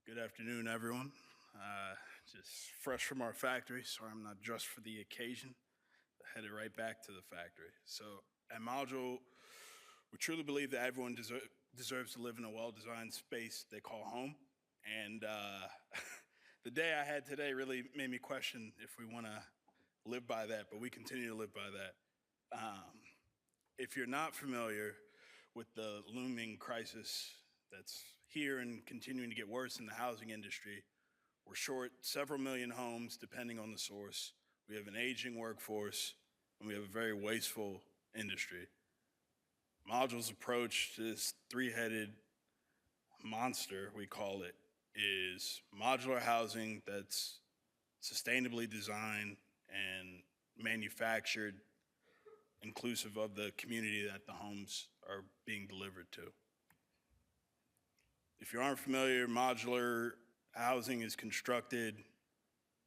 Good afternoon, everyone. Just fresh from our factory, so I'm not dressed for the occasion. Headed right back to the factory. So at Module, we truly believe that everyone deserves to live in a well-designed space they call home. And the day I had today really made me question if we want to live by that, but we continue to live by that. Um, if you're not familiar with the looming crisis that's here and continuing to get worse in the housing industry, we're short several million homes, depending on the source. We have an aging workforce, and we have a very wasteful industry. Module's approach to this three-headed monster, we call it, is modular housing that's sustainably designed and manufactured inclusive of the community that the homes are being delivered to. If you aren't familiar, modular housing is constructed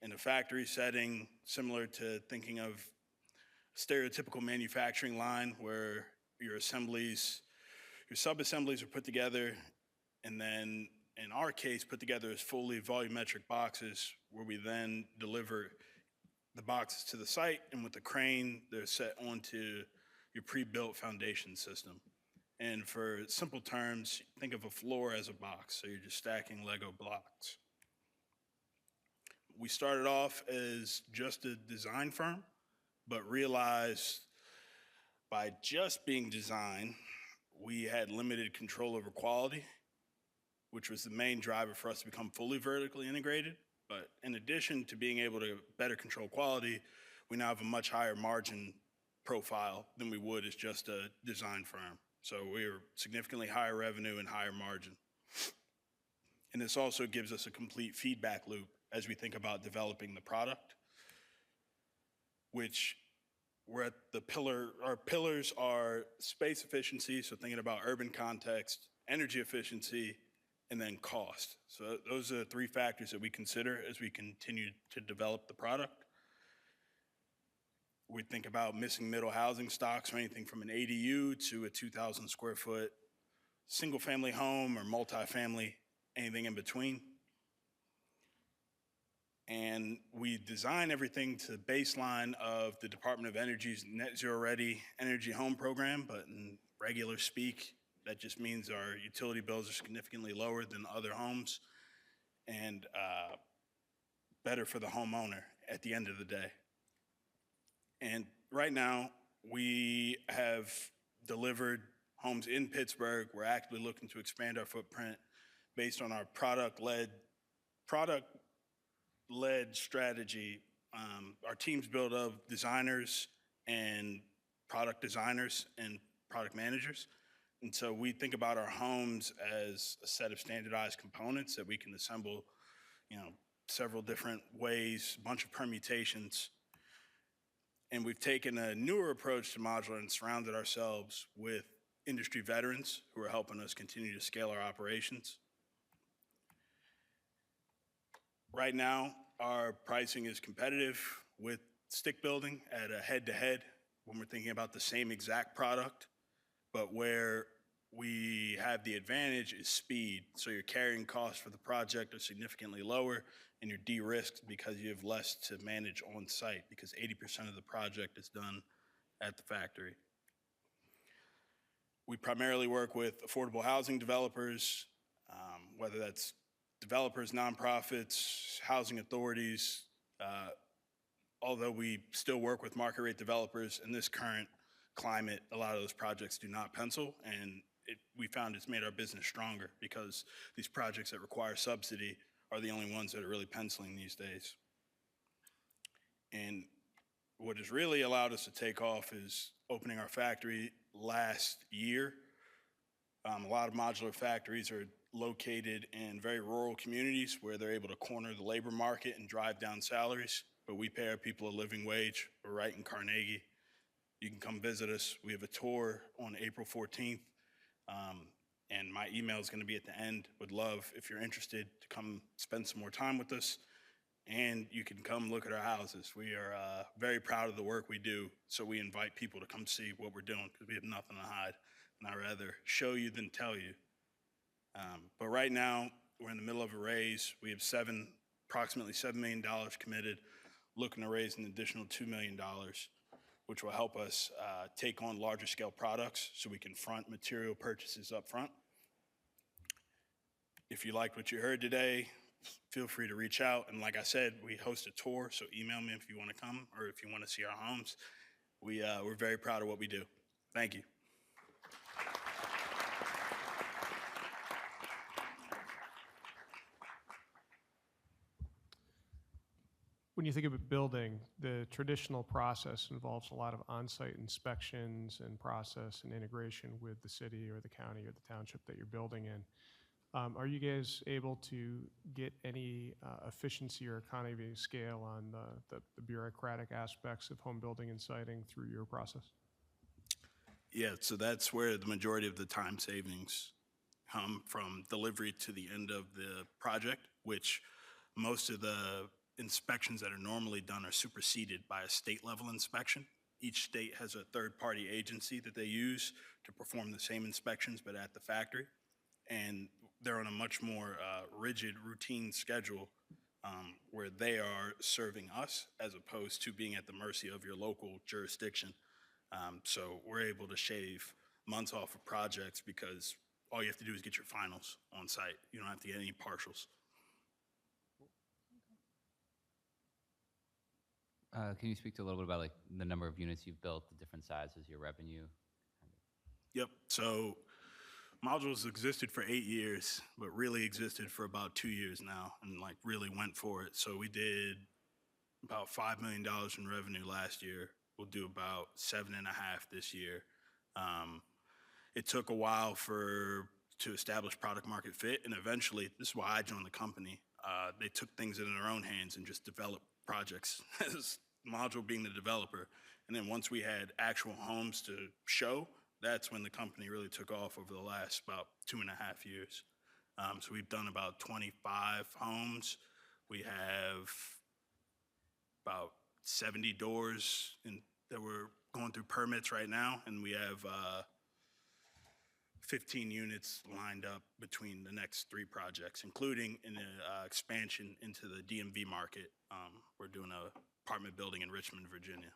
in a factory setting, similar to thinking of a stereotypical manufacturing line where your sub-assemblies are put together, and then in our case, put together as fully volumetric boxes where we then deliver the boxes to the site, and with the crane, they're set onto your pre-built foundation system. And for simple terms, think of a floor as a box, so you're just stacking Lego blocks. We started off as just a design firm, but realized by just being design, we had limited control over quality, which was the main driver for us to become fully vertically integrated. But in addition to being able to better control quality, we now have a much higher margin profile than we would as just a design firm. So we're significantly higher revenue and higher margin. And this also gives us a complete feedback loop as we think about developing the product, which we're at the our pillars are space efficiency, so thinking about urban context, energy efficiency, and then cost. So those are the three factors that we consider as we continue to develop the product. We think about missing middle housing stocks, or anything from an ADU to a 2,000 square foot single family home or multifamily, anything in between. And we design everything to the baseline of the Department of Energy's Net Zero Ready Energy Home Program, but in regular speak, that just means our utility bills are significantly lower than other homes and better for the homeowner at the end of the day. And right now, we have delivered homes in Pittsburgh. We're actively looking to expand our footprint based on our product-led strategy. Our team's built of designers and product managers. And so we think about our homes as a set of standardized components that we can assemble, several different ways, a bunch of permutations. And we've taken a newer approach to modular and surrounded ourselves with industry veterans who are helping us continue to scale our operations. Right now, our pricing is competitive with stick building at a head-to-head when we're thinking about the same exact product, but where we have the advantage is speed. So your carrying costs for the project are significantly lower, and you're de-risked because you have less to manage on site, because 80% of the project is done at the factory. We primarily work with affordable housing developers, whether that's developers, nonprofits, housing authorities, although we still work with market rate developers. In this current climate, a lot of those projects do not pencil, and we found it's made our business stronger because these projects that require subsidy are the only ones that are really penciling these days. And what has really allowed us to take off is opening our factory last year. A lot of modular factories are located in very rural communities where they're able to corner the labor market and drive down salaries, but we pay our people a living wage. We're right in Carnegie. You can come visit us. We have a tour on April 14th. And my email is going to be at the end. Would love, if you're interested, to come spend some more time with us. And you can come look at our houses. We are very proud of the work we do, so we invite people to come see what we're doing because we have nothing to hide. And I'd rather show you than tell you. But right now, We're in the middle of a raise. We have approximately $7 million committed, looking to raise an additional $2 million, which will help us take on larger scale products so we can front material purchases up front. If you liked what you heard today, feel free to reach out. And like I said, we host a tour, so email me if you want to come or if you want to see our homes. We're very proud of what we do. Thank you. When you think of a building, the traditional process involves a lot of on-site inspections and process and integration with the city or the county or the township that you're building in. Are you guys able to get any efficiency or economy of scale on the bureaucratic aspects of home building and siting through your process? Yeah, so that's where the majority of the time savings come from, delivery to the end of the project, which most of the inspections that are normally done are superseded by a state level inspection. Each state has a third party agency that they use to perform the same inspections but at the factory. And they're on a much more rigid routine schedule where they are serving us as opposed to being at the mercy of your local jurisdiction. So we're able to shave months off of projects because all you have to do is get your finals on site. You don't have to get any partials. Can you speak to a little bit about like the number of units you've built, the different sizes, your revenue? Yep. So modules existed for 8 years, but really existed for about 2 years now, and like really went for it. So we did about $5 million in revenue last year. We'll do about 7.5 this year. It took a while to establish product market fit, and eventually, this is why I joined the company. They took things in their own hands and just developed projects as Module being the developer. And then once we had actual homes to show, that's when the company really took off over the last about 2.5 years. So we've done about 25 homes. We have about 70 doors that we're going through permits right now, and we have 15 units lined up between the next 3 projects, including an expansion into the DMV market. We're doing an apartment building in Richmond, Virginia.